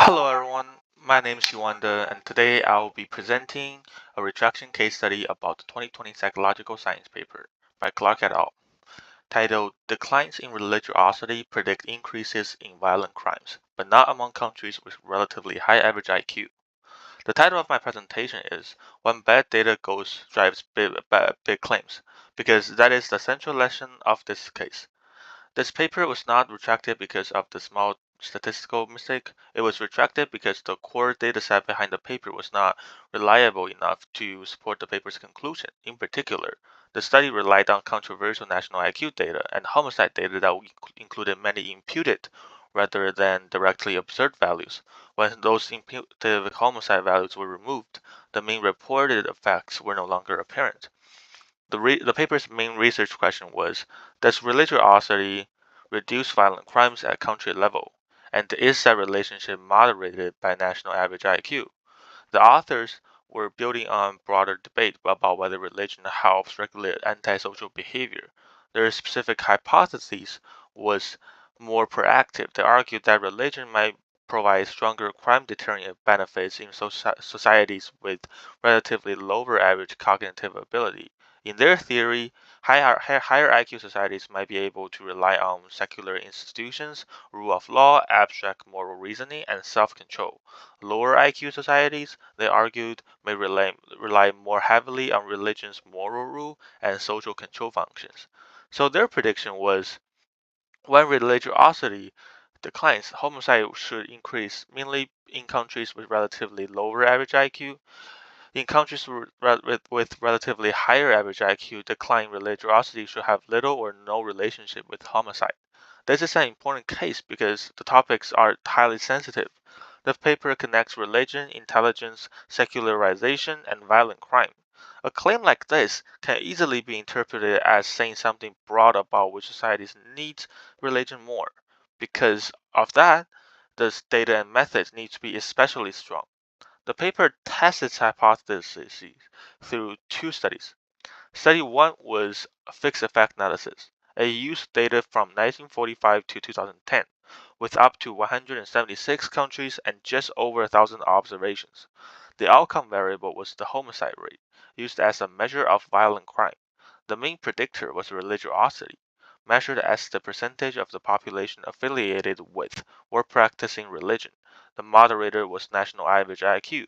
Hello everyone, my name is Yuanda and today I will be presenting a retraction case study about the 2020 Psychological Science paper by Clark et al. Titled Declines in Religiosity Predict Increases in Violent Crimes, but not among countries with relatively high average IQ. The title of my presentation is When Bad Data Goes Drives Big Claims, because that is the central lesson of this case. This paper was not retracted because of the small statistical mistake. It was retracted because the core dataset behind the paper was not reliable enough to support the paper's conclusion. In particular, the study relied on controversial national IQ data and homicide data that included many imputed rather than directly observed values. When those imputed homicide values were removed, the mean reported effects were no longer apparent. The paper's main research question was, does religiosity reduce violent crimes at country level? And is that relationship moderated by national average IQ? The authors were building on broader debate about whether religion helps regulate antisocial behavior. Their specific hypothesis was more proactive. They argued that religion might provide stronger crime deterrent benefits in societies with relatively lower average cognitive ability. In their theory, higher IQ societies might be able to rely on secular institutions, rule of law, abstract moral reasoning, and self-control. Lower IQ societies, they argued, may rely more heavily on religion's moral rule and social control functions. So their prediction was when religiosity declines, homicide should increase, mainly in countries with relatively lower average IQ. In countries with relatively higher average IQ, declining religiosity should have little or no relationship with homicide. This is an important case because the topics are highly sensitive. The paper connects religion, intelligence, secularization, and violent crime. A claim like this can easily be interpreted as saying something broad about which societies need religion more. Because of that, the data and methods need to be especially strong. The paper tests its hypotheses through two studies. Study 1 was a fixed effect analysis. It used data from 1945 to 2010, with up to 176 countries and just over 1,000 observations. The outcome variable was the homicide rate, used as a measure of violent crime. The main predictor was religiosity, measured as the percentage of the population affiliated with or practicing religion. The moderator was national average IQ,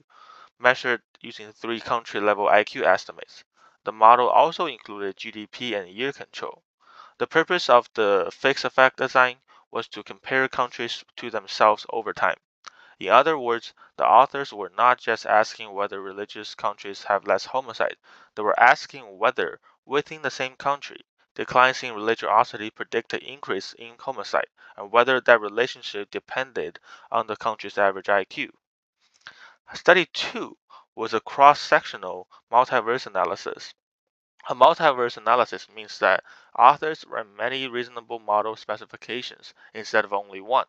measured using three country-level IQ estimates. The model also included GDP and year control. The purpose of the fixed effect design was to compare countries to themselves over time. In other words, the authors were not just asking whether religious countries have less homicide, they were asking whether, within the same country, declines in religiosity predicted increase in homicide, and whether that relationship depended on the country's average IQ. Study 2 was a cross-sectional multiverse analysis. A multiverse analysis means that authors ran many reasonable model specifications instead of only one.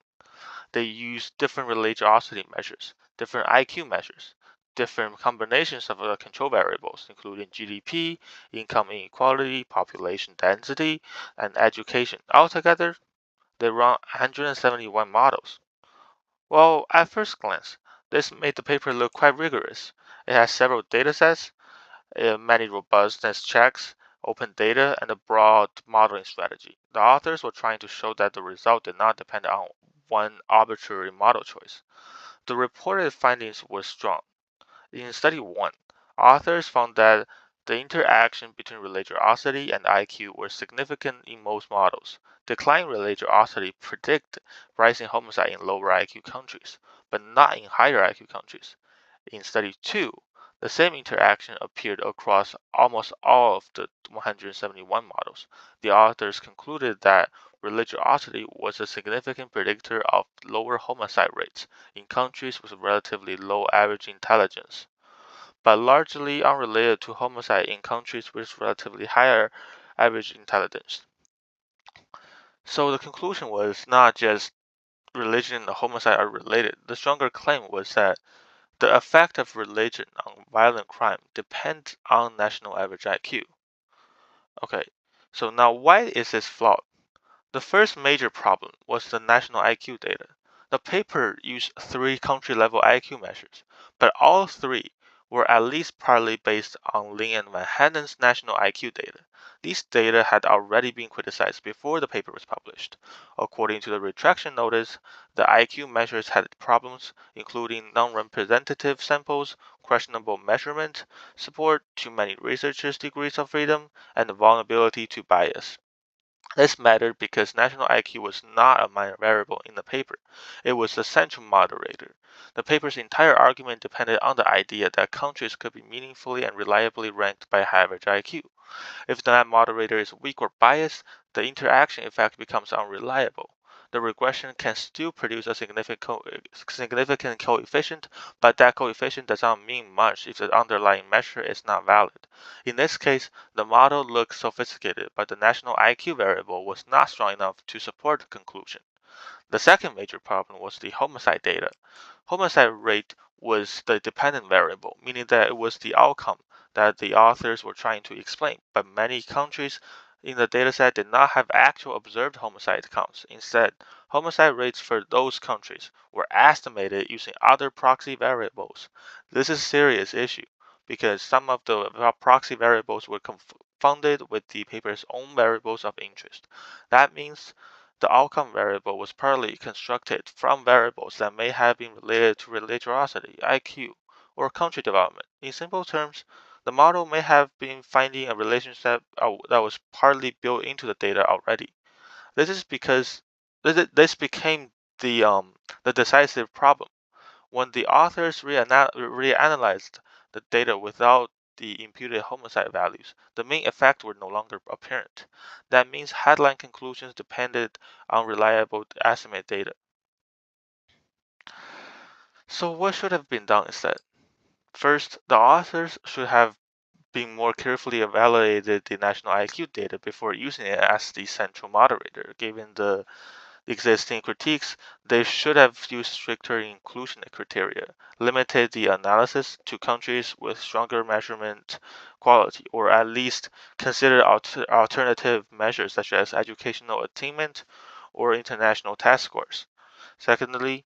They used different religiosity measures, different IQ measures, different combinations of control variables, including GDP, income inequality, population density, and education. Altogether, they ran 171 models. Well, at first glance, this made the paper look quite rigorous. It has several datasets, many robustness checks, open data, and a broad modeling strategy. The authors were trying to show that the result did not depend on one arbitrary model choice. The reported findings were strong. In Study 1, authors found that the interaction between religiosity and IQ were significant in most models. Declining religiosity predict rising homicide in lower IQ countries, but not in higher IQ countries. In Study 2, the same interaction appeared across almost all of the 171 models. The authors concluded that religiosity was a significant predictor of lower homicide rates in countries with relatively low average intelligence, but largely unrelated to homicide in countries with relatively higher average intelligence. So the conclusion was not just religion and homicide are related. The stronger claim was that the effect of religion on violent crime depends on national average IQ. Okay, so now why is this flawed? The first major problem was the national IQ data. The paper used 3 country-level IQ measures, but all 3 were at least partly based on Lin and Van Hanen's national IQ data. These data had already been criticized before the paper was published. According to the retraction notice, the IQ measures had problems, including non-representative samples, questionable measurement, support to many researchers' degrees of freedom, and vulnerability to bias. This mattered because national IQ was not a minor variable in the paper. It was the central moderator. The paper's entire argument depended on the idea that countries could be meaningfully and reliably ranked by average IQ. If that moderator is weak or biased, the interaction effect becomes unreliable. The regression can still produce a significant coefficient, but that coefficient does not mean much if the underlying measure is not valid. In this case, the model looked sophisticated, but the national IQ variable was not strong enough to support the conclusion. The second major problem was the homicide data. Homicide rate was the dependent variable, meaning that it was the outcome that the authors were trying to explain, but many countries in the dataset did not have actual observed homicide counts. Instead, homicide rates for those countries were estimated using other proxy variables. This is a serious issue because some of the proxy variables were confounded with the paper's own variables of interest. That means the outcome variable was partly constructed from variables that may have been related to religiosity, IQ, or country development. In simple terms, the model may have been finding a relationship that was partly built into the data already. This is because this became the decisive problem. When the authors reanalyzed the data without the imputed homicide values, the main effects were no longer apparent. That means headline conclusions depended on reliable estimate data. So what should have been done instead? First, the authors should have been more carefully evaluated the national IQ data before using it as the central moderator. Given the existing critiques, they should have used stricter inclusion criteria, limited the analysis to countries with stronger measurement quality, or at least consider alternative measures such as educational attainment or international test scores. Secondly,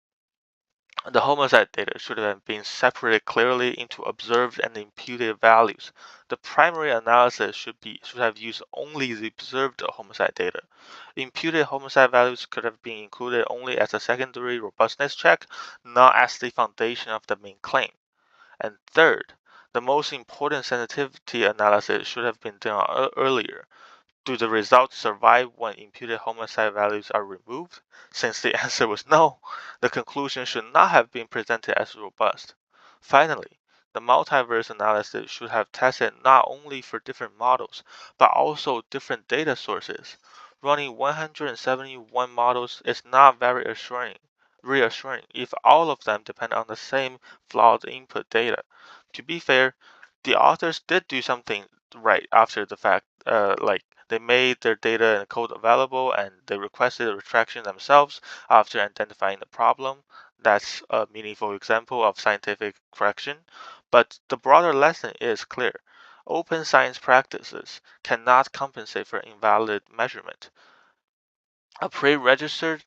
the homicide data should have been separated clearly into observed and imputed values. The primary analysis should have used only the observed homicide data. Imputed homicide values could have been included only as a secondary robustness check, not as the foundation of the main claim. And third, the most important sensitivity analysis should have been done earlier. Do the results survive when imputed homicide values are removed? Since the answer was no, the conclusion should not have been presented as robust. Finally, the multiverse analysis should have tested not only for different models, but also different data sources. Running 171 models is not very reassuring if all of them depend on the same flawed input data. To be fair, the authors did do something right after the fact, like they made their data and code available and they requested a retraction themselves after identifying the problem. That's a meaningful example of scientific correction. But the broader lesson is clear. Open science practices cannot compensate for invalid measurement. A pre-registered,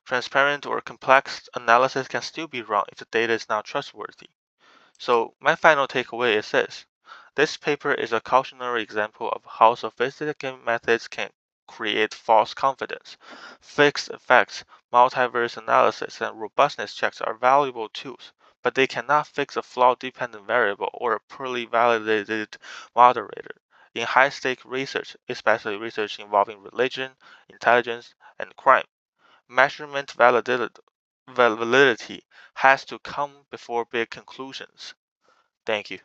transparent, or complex analysis can still be wrong if the data is not trustworthy. So my final takeaway is this. This paper is a cautionary example of how sophisticated methods can create false confidence. Fixed effects, multiverse analysis, and robustness checks are valuable tools, but they cannot fix a flawed-dependent variable or a poorly validated moderator. In high-stake research, especially research involving religion, intelligence, and crime, measurement validity has to come before big conclusions. Thank you.